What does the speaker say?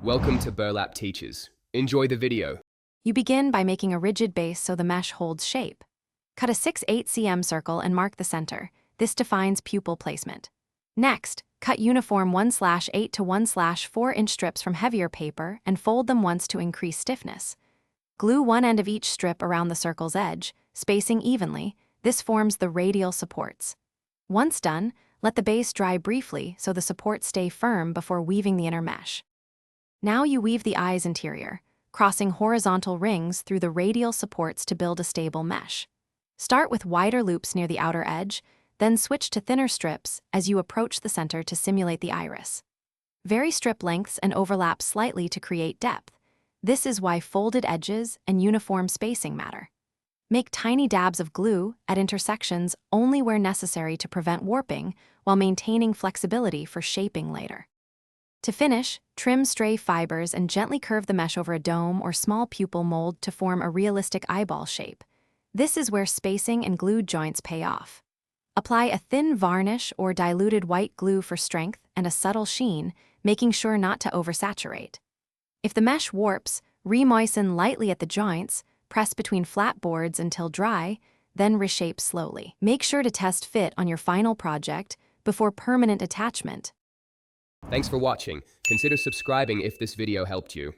Welcome to Burlap Teachers. Enjoy the video. You begin by making a rigid base so the mesh holds shape. Cut a 6/8 cm circle and mark the center. This defines pupil placement. Next, cut uniform 1/8 to 1/4 inch strips from heavier paper and fold them once to increase stiffness. Glue one end of each strip around the circle's edge, spacing evenly. This forms the radial supports. Once done, let the base dry briefly so the supports stay firm before weaving the inner mesh. Now you weave the eye's interior, crossing horizontal rings through the radial supports to build a stable mesh. Start with wider loops near the outer edge, then switch to thinner strips as you approach the center to simulate the iris. Vary strip lengths and overlap slightly to create depth. This is why folded edges and uniform spacing matter. Make tiny dabs of glue at intersections only where necessary to prevent warping while maintaining flexibility for shaping later. To finish, trim stray fibers and gently curve the mesh over a dome or small pupil mold to form a realistic eyeball shape. This is where spacing and glued joints pay off. Apply a thin varnish or diluted white glue for strength and a subtle sheen, making sure not to oversaturate. If the mesh warps, re-moisten lightly at the joints, press between flat boards until dry, then reshape slowly. Make sure to test fit on your final project before permanent attachment. Thanks for watching. Consider subscribing if this video helped you.